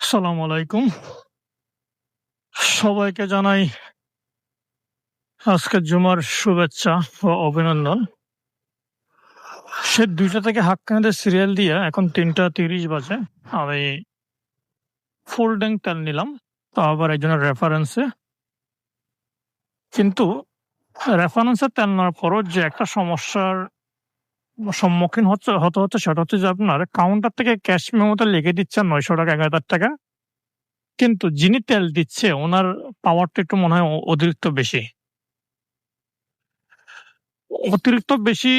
আসসালামু আলাইকুম। সবাইকে জানাই আজকের জুমার শুভেচ্ছা ও অভিনন্দন। সে ২টা থেকে হাক্কানিদের সিরিয়াল দিয়ে এখন ৩টা ৩০ বাজে। আমি ফুল ট্যাংক তেল নিলাম। তাও আবার একজনের রেফারেন্সে। কিন্তু রেফারেন্সে তেল নেওয়ার পরও যে একটা সমস্যার সম্মুখীন হতে হচ্ছে সেটা হচ্ছে যে আপনার কাউন্টার থেকে ক্যাশ মেমোতে লিখে দিচ্ছে ৳৯০০ ৳১,০০০। কিন্তু যিনি তেল দিচ্ছে উনার পাওয়ারটা একটু মনে হয় অতিরিক্ত বেশি। অতিরিক্ত বেশি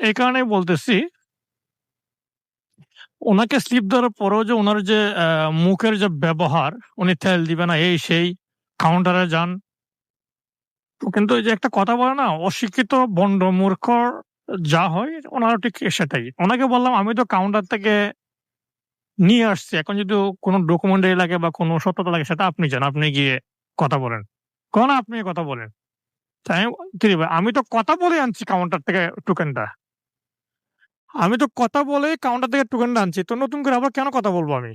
এই কারণেই বলতেছি, উনাকে স্লিপ দেওয়ার পরেও যে উনার যে মুখের যে ব্যবহার, উনি তেল দিবে না এই সেই, কাউন্টারে যান। কিন্তু ওই যে একটা কথা বলে না, অশিক্ষিত ভণ্ড মূর্খ যা হয় উনারও ঠিক সেটাই। উনাকে বললাম আমি তো কাউন্টার থেকে নিয়ে আসছি। এখন যদি কোনো ডকুমেন্টারি লাগে বা কোনো সত্যতা লাগে সেটা আপনি যান। আপনি গিয়ে কথা বলেন। কয় না আপনি কথা বলেন। তাই কি রে ভাই, আমি তো কথা বলে আনছি কাউন্টার থেকে টোকেনটা। আমি তো কথা বলেই কাউন্টার থেকে টোকেনটা আনছি। তো নতুন করে আবার কেন কথা বলব আমি?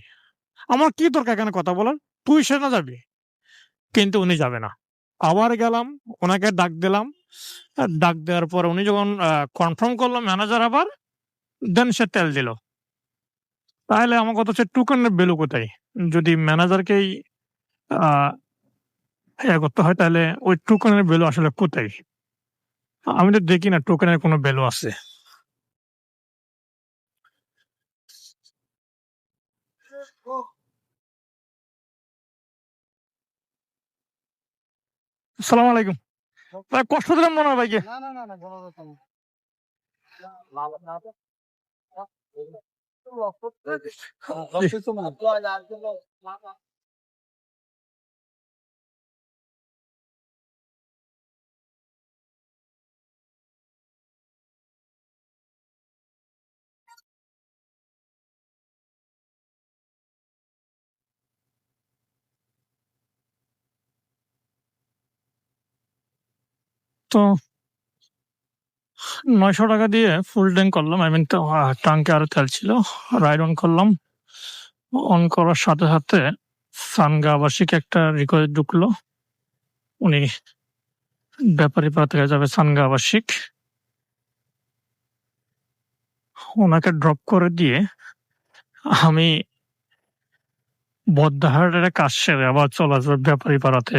আমার কি দরকার এখানে কথা বলার? তুই সেনা যাবি। কিন্তু উনি যাবে না। আবার গেলাম, উনাকে ডাক দিলাম। ডাক দেওয়ার পরে উনি যখন কনফার্ম করল ম্যানেজার আবার, দেন সে তেল দিল। তাহলে আমার কথা হচ্ছে টোকেনের ভ্যালু কোথায়? যদি ম্যানেজারকেই আ করতে হয় তাহলে ওই টোকেনের ভ্যালু আসলে কোথায়? আমি তো দেখি না টোকেনের কোনো ভ্যালু আছে। আসসালামু আলাইকুম। ভাই কষ্ট দিলাম মনে হয় ভাইকে। তো ৳৯০০ দিয়ে ফুল ট্যাংক করলাম। আই মিন ট্যাংকে আরো তেল ছিল। রাইড অন করলাম। অন করার সাথে সানগা আবাসিক একটা রিকোয়েস্ট ঢুকলো। উনি ব্যাপারীপাড়া থেকে যাবে সানগা আবাসিক। উনাকে ড্রপ করে দিয়ে আমি বদ্দাহাটের কাজ সেরে আবার চলে আসবো ব্যাপারীপাড়াতে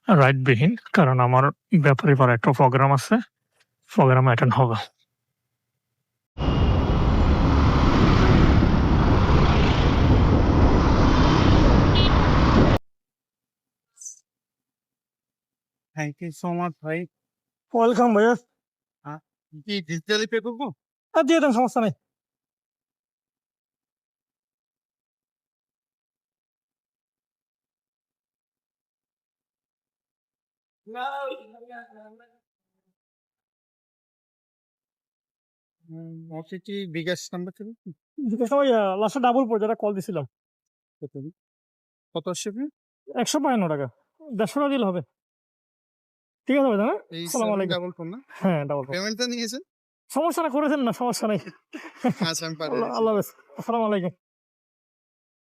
রাইডবিহীন। কারণ আমার ব্যাপারীপাড়ায় একটা প্রোগ্রাম আছে। প্রোগ্রামে অ্যাটেন্ড হবে। থ্যাংক ইউ সো মাচ ভাই। ওয়েলকাম ভাইয়া। কি ডিজিটালি পে করবো? দিয়ে দেন, সমস্যা নাই। ওটিটি বিকাশ নাম্বার থেকে জিজ্ঞেস ভাই, লাস্টে ডাবল পড়ে যেটা কল দিছিলাম। কত কত আসবে? ৳১৫২ ৳১৫০ দিলে হবে। ঠিক আছে ভাই, হ্যাঁ? এই আসসালামু আলাইকুম। ডাবল ফোন না? হ্যাঁ, ডাবল পড়ে। পেমেন্টটা নিয়েছেন? সমস্যা না, করেছেন না, সমস্যা নাই। আচ্ছা আমি পাঠিয়ে দিচ্ছি। আল্লাহ হাফেজ। আসসালামু আলাইকুম।